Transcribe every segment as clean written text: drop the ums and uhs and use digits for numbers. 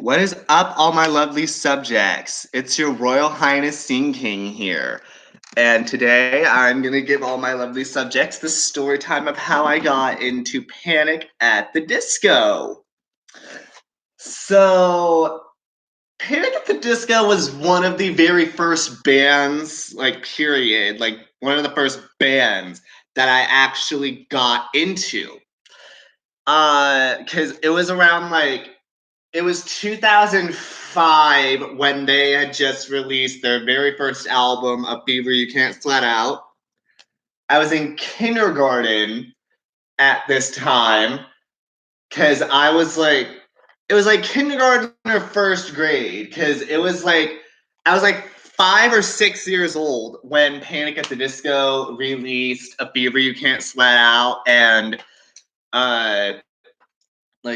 What is up, all my lovely subjects? It's your Royal Highness Sing King here. And today I'm going to give all my lovely subjects the story time of how I got into Panic at the Disco. So, Panic at the Disco was one of the very first bands, period, one of the first bands that I actually got into. Because it was around it was 2005 when they had just released their very first album, A Fever You Can't Sweat Out. I was in kindergarten at this time because it was like kindergarten or first grade because I was like 5 or 6 years old when Panic at the Disco released A Fever You Can't Sweat Out, and uh,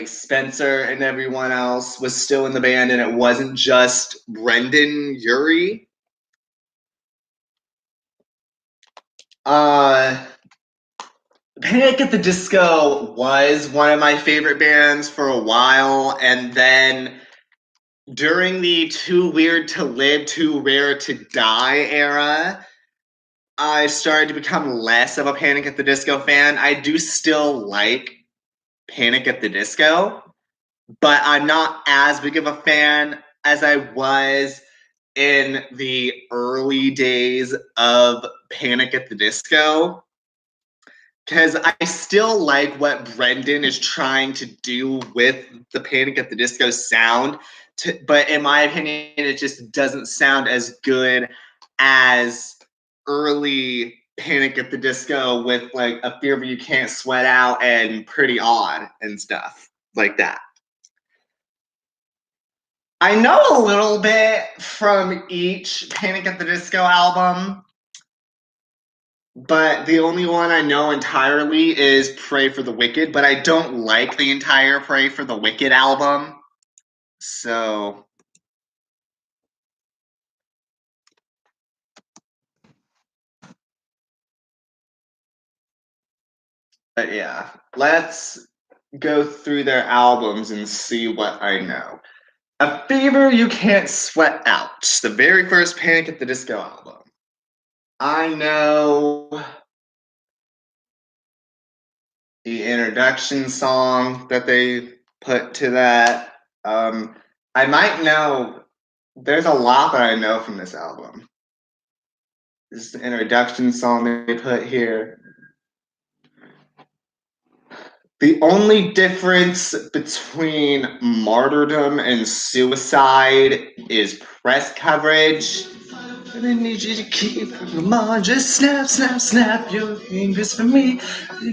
Spencer and everyone else was still in the band, and it wasn't just Brendan Urie. Uh, Panic at the Disco was one of my favorite bands for a while, and then during the Too Weird to Live, Too Rare to Die era, I started to become less of a Panic at the Disco fan. I do still like Panic at the Disco, but I'm not as big of a fan as I was in the early days of Panic at the Disco, because I still like what Brendan is trying to do with the Panic at the Disco sound, but in my opinion, it just doesn't sound as good as early Panic at the Disco with A Fear You Can't Sweat Out and Pretty Odd and stuff like that. I know a little bit from each Panic at the Disco album, but the only one I know entirely is Pray for the Wicked, but I don't like the entire Pray for the Wicked album. So, but yeah, let's go through their albums and see what I know. A Fever You Can't Sweat Out, the very first Panic at the Disco album. I know the introduction song that they put to that. I might know, there's a lot that I know from this album. This is the introduction song they put here. The only difference between Martyrdom and Suicide is press coverage. But I need you to keep them on. Just snap, snap, snap your fingers for me.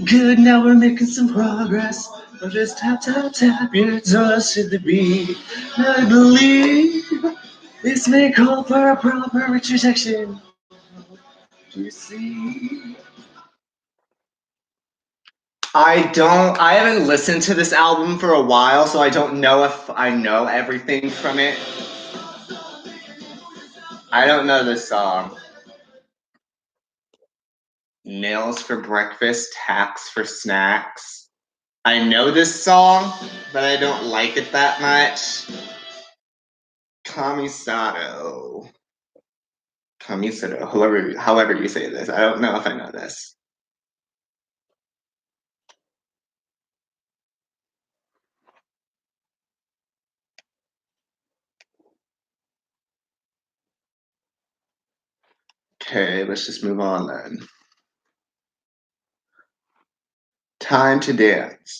Good, now we're making some progress. Or just tap, tap, tap your toes to the beat. I believe this may call for a proper retrojection. You see? I haven't listened to this album for a while, so I don't know if I know everything from it. I don't know this song. Nails for breakfast, tacks for snacks. I know this song, but I don't like it that much. Camisado. Camisado, however you say this. I don't know if I know this. Okay, let's just move on then. Time to Dance.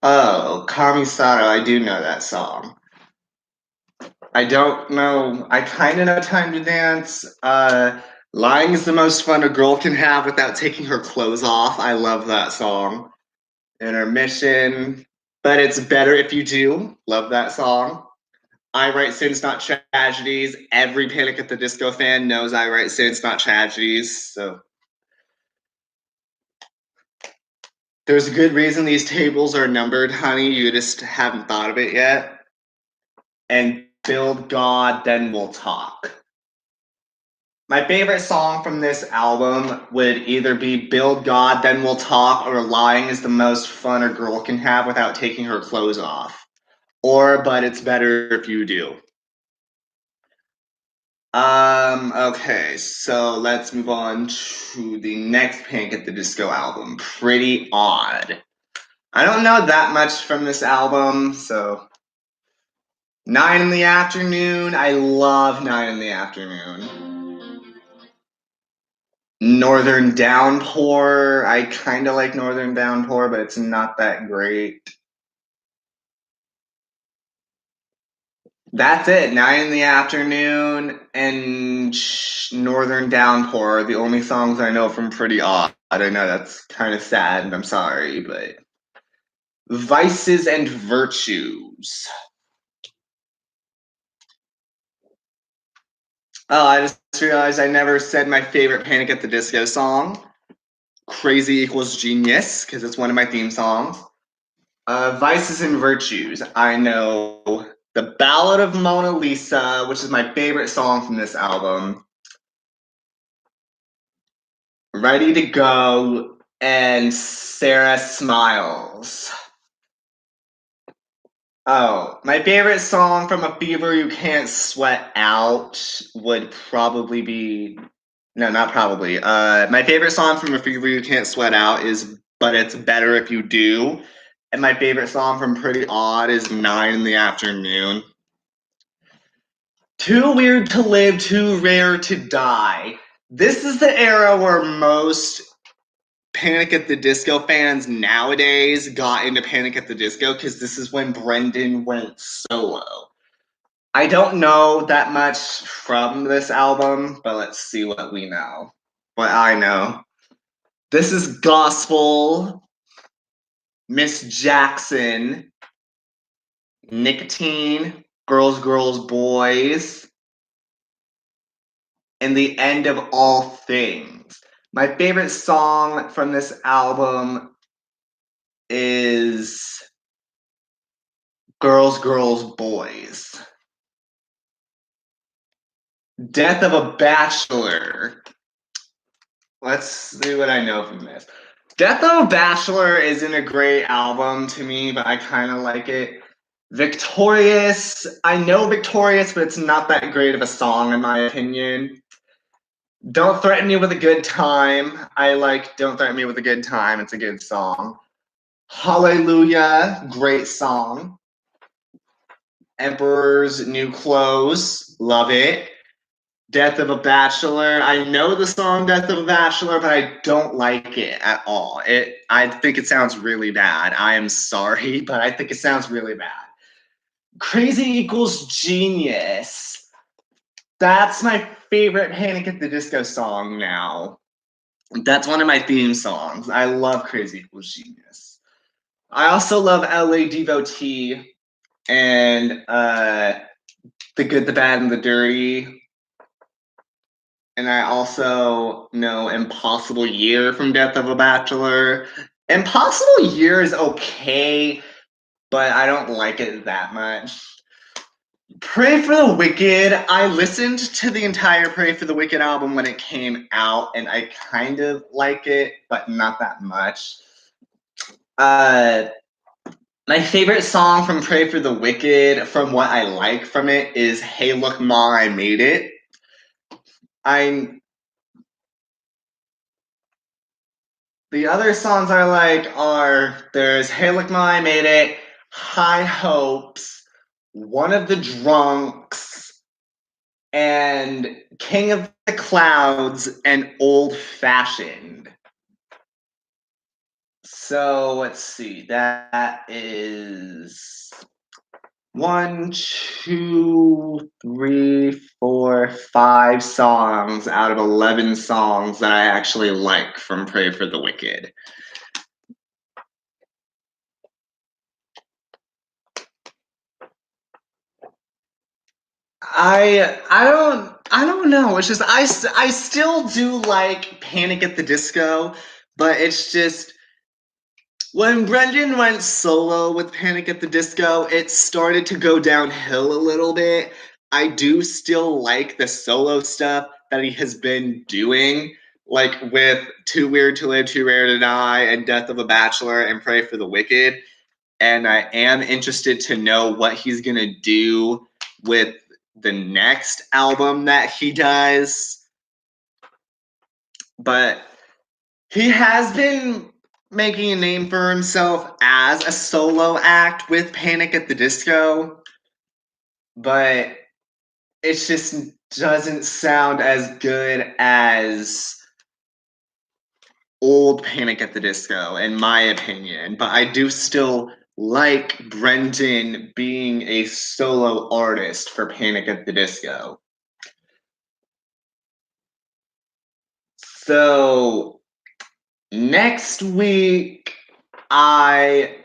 Oh, Camisado, I do know that song. I don't know. I kind of know Time to Dance. Lying is the most fun a girl can have without taking her clothes off. I love that song. Intermission. But it's better if you do. Love that song. I Write Sins, Not Tragedies. Every Panic at the Disco fan knows I Write Sins, Not Tragedies. So there's a good reason these tables are numbered, honey. You just haven't thought of it yet. And Build God, Then We'll Talk. My favorite song from this album would either be Build God, Then We'll Talk, or Lying is the Most Fun a Girl Can Have Without Taking Her Clothes Off. Or But It's Better If You Do. Okay, so let's move on to the next Panic at the Disco album, Pretty Odd. I don't know that much from this album, so 9 in the Afternoon. I love 9 in the Afternoon. Northern Downpour. I kind of like Northern Downpour, but it's not that great. That's it. 9 in the Afternoon and Northern Downpour are the only songs I know from Pretty Odd. I know that's kind of sad, and I'm sorry, but Vices and Virtues. Oh, I just realized I never said my favorite Panic at the Disco song. Crazy Equals Genius, because it's one of my theme songs. Vices and Virtues. I know The Ballad of Mona Lisa, which is my favorite song from this album. Ready to Go, and Sarah Smiles. Oh, my favorite song from A Fever You Can't Sweat Out would probably be. No, not probably. My favorite song from A Fever You Can't Sweat Out is But It's Better If You Do. And my favorite song from Pretty Odd is 9 in the Afternoon. Too Weird to Live, Too Rare to Die. This is the era where most Panic at the Disco fans nowadays got into Panic at the Disco because this is when Brendan went solo. I don't know that much from this album, but let's see what we know. What I know. This is Gospel, Miss Jackson, Nicotine, Girls, Girls, Boys, and The End of All Things. My favorite song from this album is Girls, Girls, Boys. Death of a Bachelor. Let's see what I know from this. Death of a Bachelor isn't a great album to me, but I kind of like it. Victorious. I know Victorious, but it's not that great of a song in my opinion. Don't Threaten Me with a Good Time. I like Don't Threaten Me with a Good Time. It's a good song. Hallelujah. Great song. Emperor's New Clothes. Love it. Death of a Bachelor. I know the song Death of a Bachelor, but I don't like it at all. I think it sounds really bad. I am sorry, but I think it sounds really bad. Crazy Equals Genius. That's my favorite Panic at the Disco song now. That's one of my theme songs. I love Crazy Equals Genius. I also love LA Devotee and The Good, the Bad, and the Dirty. And I also know Impossible Year from Death of a Bachelor. Impossible Year is okay, but I don't like it that much. Pray for the Wicked. I listened to the entire Pray for the Wicked album when it came out, and I kind of like it, but not that much. My favorite song from Pray for the Wicked, from what I like from it, is Hey Look Ma, I Made It. The other songs I like there's Hey Look Ma, I Made It, High Hopes, One of the Drunks, and King of the Clouds, and Old Fashioned. So let's see, that is 1, 2, 3, 4, 5 songs out of 11 songs that I actually like from Pray for the Wicked. I don't know. It's just I still do like Panic at the Disco, but it's just when Brendan went solo with Panic at the Disco, it started to go downhill a little bit. I do still like the solo stuff, that he has been doing, like with Too Weird to Live, Too Rare to Die, and Death of a Bachelor, and Pray for the Wicked. And I am interested to know what he's gonna do with the next album that he does. But he has been making a name for himself as a solo act with Panic at the Disco, but it just doesn't sound as good as old Panic at the Disco, in my opinion. But I do still like Brendan being a solo artist for Panic at the Disco. So next week, I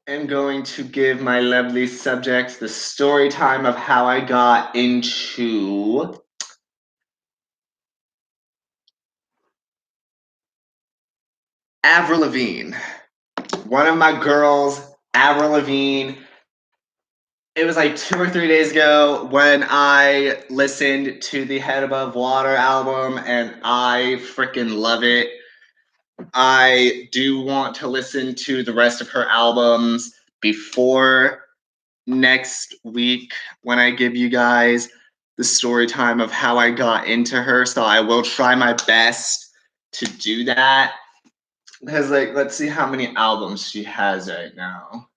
am going to give my lovely subjects the story time of how I got into Avril Lavigne. One of my girls, Avril Lavigne. It was like 2 or 3 days ago when I listened to the Head Above Water album, and I freaking love it. I do want to listen to the rest of her albums before next week when I give you guys the story time of how I got into her. So I will try my best to do that. Because, like, let's see how many albums she has right now.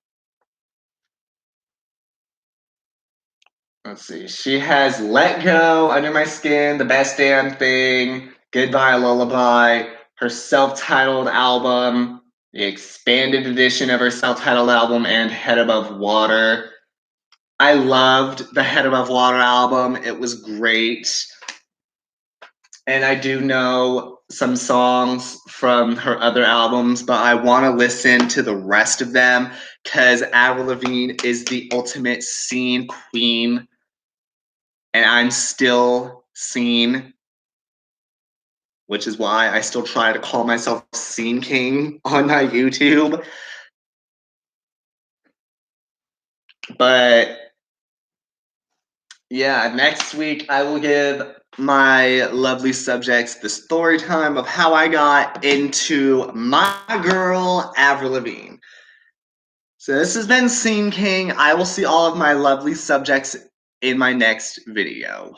Let's see. She has Let Go, Under My Skin, The Best Damn Thing, Goodbye Lullaby, her self-titled album, the expanded edition of her self-titled album, and Head Above Water. I loved the Head Above Water album. It was great. And I do know some songs from her other albums, but I want to listen to the rest of them because Avril Lavigne is the ultimate scene queen, and I'm still scene, which is why I still try to call myself Scene King on my YouTube. But yeah, next week I will give my lovely subjects the story time of how I got into my girl, Avril Lavigne. So this has been Scene King. I will see all of my lovely subjects in my next video.